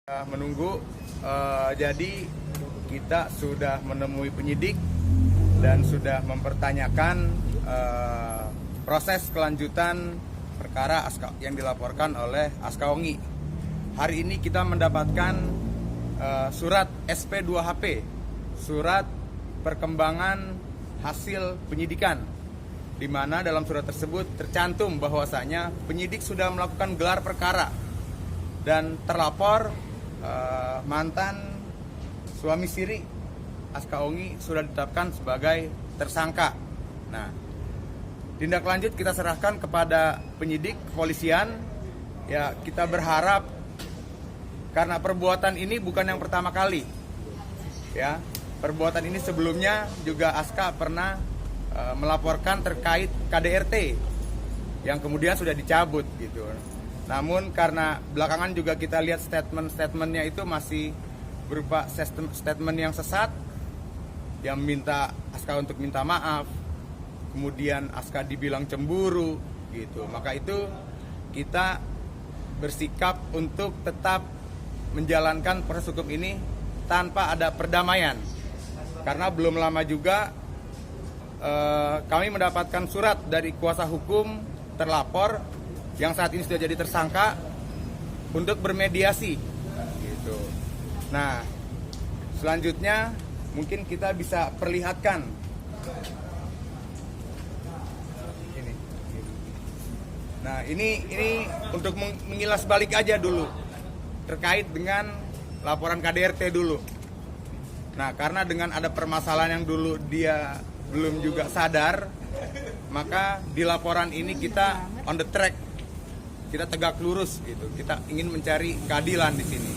Menunggu, jadi kita sudah menemui penyidik dan sudah mempertanyakan proses kelanjutan perkara yang dilaporkan oleh Askaongi. Hari ini kita mendapatkan surat SP2HP, surat perkembangan hasil penyidikan, di mana dalam surat tersebut tercantum bahwasanya penyidik sudah melakukan gelar perkara dan terlapor mantan suami siri Askaongi sudah ditetapkan sebagai tersangka. Nah, tindak lanjut kita serahkan kepada penyidik kepolisian. Ya, kita berharap karena perbuatan ini bukan yang pertama kali. Ya, perbuatan ini sebelumnya juga Aska pernah melaporkan terkait KDRT yang kemudian sudah dicabut gitu. Namun karena belakangan juga kita lihat statement-statementnya itu masih berupa statement yang sesat, yang minta Aska untuk minta maaf, kemudian Aska dibilang cemburu gitu. Maka itu kita bersikap untuk tetap menjalankan proses hukum ini tanpa ada perdamaian. Karena belum lama juga kami mendapatkan surat dari kuasa hukum terlapor yang saat ini sudah jadi tersangka untuk bermediasi gitu. Nah, selanjutnya mungkin kita bisa perlihatkan ini. Nah, ini untuk mengilas balik aja dulu terkait dengan laporan KDRT dulu. Nah, karena dengan ada permasalahan yang dulu dia belum juga sadar, maka di laporan ini kita on the track. Kita tegak lurus gitu. Kita ingin mencari keadilan di sini.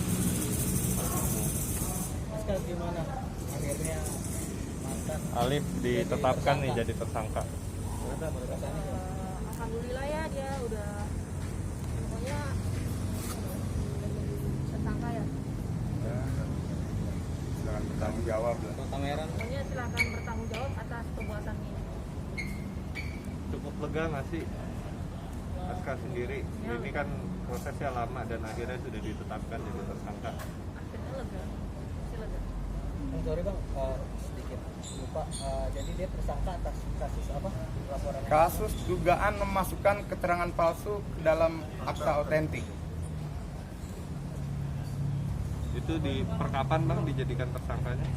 Gimana akhirnya mantan Alif ditetapkan nih jadi tersangka? Alhamdulillah ya, dia udah pokoknya tersangka ya. Silakan bertanggung jawab lah. Pokoknya silakan bertanggung jawab atas perbuatannya. Cukup lega nggak sih Aska sendiri? Ya. Ini kan prosesnya lama dan akhirnya sudah ditetapkan jadi tersangka. Akhirnya lega, masih lega. sorry bang, sedikit lupa, jadi dia tersangka atas kasus apa laporan Kasus dugaan memasukkan keterangan palsu ke dalam akta otentik. Itu di perkapan bang dijadikan tersangkanya?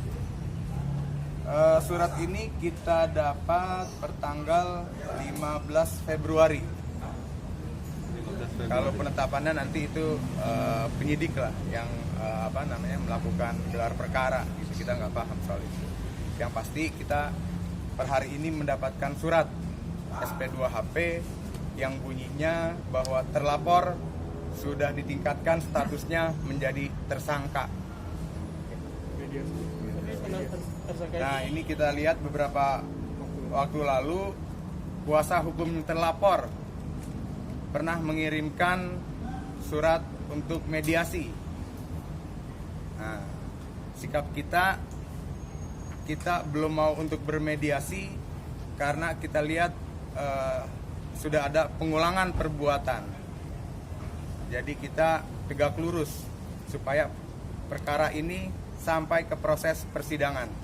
Surat ini kita dapat pertanggal 15 Februari. 15 Februari. Kalau penetapannya nanti itu penyidik lah yang melakukan gelar perkara gitu. Kita nggak paham soal itu. Yang pasti kita per hari ini mendapatkan surat SP2HP yang bunyinya bahwa terlapor sudah ditingkatkan statusnya menjadi tersangka. Nah, ini kita lihat beberapa waktu lalu kuasa hukum terlapor pernah mengirimkan surat untuk mediasi. Nah, sikap kita belum mau untuk bermediasi karena kita lihat sudah ada pengulangan perbuatan. Jadi kita tegak lurus supaya perkara ini sampai ke proses persidangan.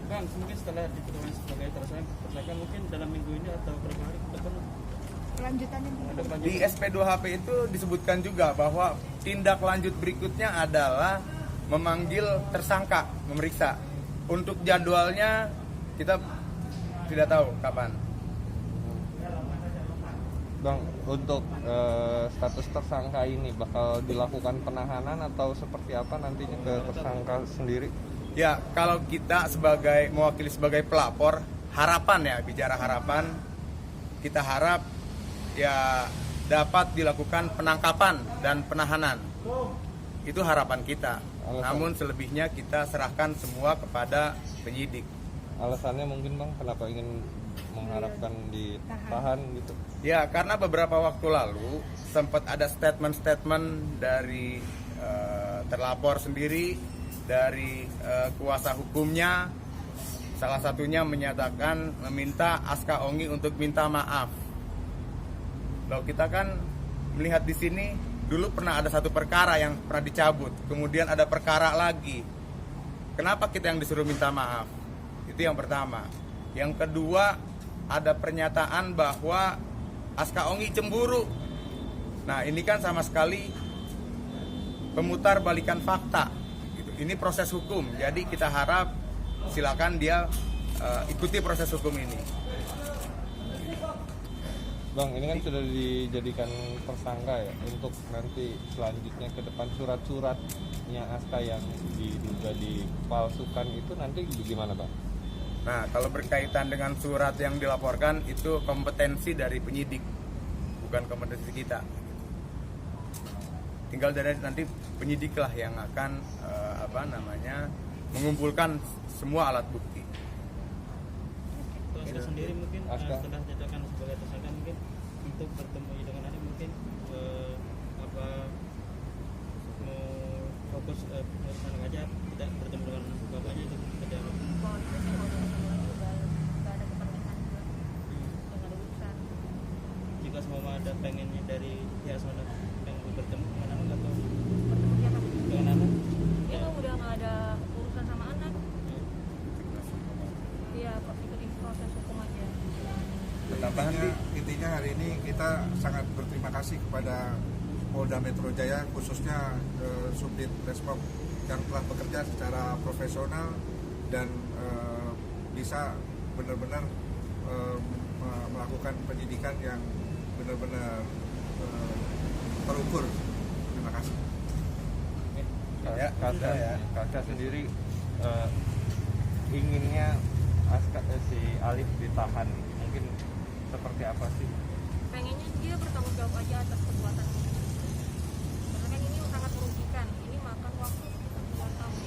Bang, mungkin setelah ditetapkan sebagai tersangka mungkin dalam minggu ini atau beberapa hari ke depan Kelanjutannya ada Di kelanjutan. SP2HP itu disebutkan juga bahwa tindak lanjut berikutnya adalah memanggil tersangka, memeriksa. Untuk jadwalnya kita tidak tahu kapan. Bang, untuk status tersangka ini bakal dilakukan penahanan atau seperti apa nantinya ke tersangka sendiri? Ya, kalau kita mewakili sebagai pelapor, harapan ya, bicara harapan, kita harap ya dapat dilakukan penangkapan dan penahanan. Itu harapan kita. Namun selebihnya kita serahkan semua kepada penyidik. Alasannya mungkin bang, kenapa ingin mengharapkan ditahan gitu? Ya, karena beberapa waktu lalu sempat ada statement-statement dari terlapor sendiri, dari kuasa hukumnya. Salah satunya menyatakan meminta Askaongi untuk minta maaf. Loh, kita kan melihat di sini dulu pernah ada satu perkara yang pernah dicabut, kemudian ada perkara lagi. Kenapa kita yang disuruh minta maaf? Itu yang pertama. Yang kedua, ada pernyataan bahwa Aska Ongi cemburu. Nah, ini kan sama sekali pemutar balikan fakta. Gitu. Ini proses hukum, jadi kita harap silakan dia ikuti proses hukum ini. Bang, ini kan sudah dijadikan tersangka ya untuk nanti selanjutnya ke depan surat-suratnya Aska yang diduga dipalsukan itu nanti gimana, Bang? Nah, kalau berkaitan dengan surat yang dilaporkan itu kompetensi dari penyidik, bukan kompetensi kita. Tinggal dari nanti penyidik lah yang akan mengumpulkan semua alat bukti. Kalau Aska sendiri mungkin Aska. setelah ditetapkan sebagai tersangka mungkin untuk bertemu dengan adik mungkin mau fokus urusan aja, tidak bertemu dengan bapaknya itu seperti apa? Kalau itu sih nggak usah ketemu lagi, udah ada kepentingan juga, udah nggak ada urusan. Jika semua ada pengennya dari pihak sana yang bertemu dengan anak atau Bertemu siapa? dengan anak Dia kan udah nggak ada urusan sama anak, dia ikuti proses hukum aja. Intinya hari ini kita sangat berterima kasih kepada Polda Metro Jaya, khususnya Subdit Resmob yang telah bekerja secara profesional dan bisa benar-benar melakukan penyidikan yang benar-benar terukur. Terima kasih. Ya, Kakak ya. Kakak sendiri inginnya Aska si Alif ditahan, mungkin seperti apa sih? Pengennya dia bertanggung jawab aja atas perbuatan ini. Karena kan ini sangat merugikan. Ini makan waktu sekitar 2 tahun.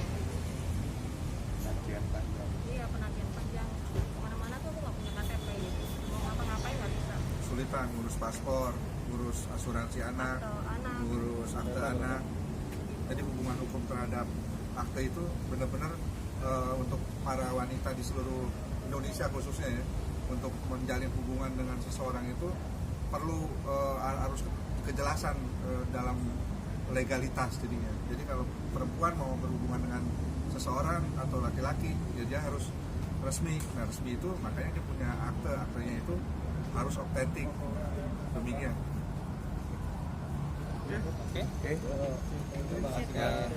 Nantian panjang. Iya, penantian panjang. Kemana-mana tuh aku nggak punya KTP gitu. Mau ngapa-ngapain nggak bisa. Kesulitan ngurus paspor, ngurus asuransi anak, Atau anak. ngurus akte anak. Jadi hubungan hukum terhadap akte itu benar-benar untuk para wanita di seluruh Indonesia khususnya ya, untuk menjalin hubungan dengan seseorang itu perlu harus kejelasan dalam legalitas jadinya. Jadi kalau perempuan mau berhubungan dengan seseorang atau laki-laki, ya dia harus resmi. Nah, resmi itu makanya dia punya akte, aktenya itu harus otentik. Demikian. Oke. Oke. Ya.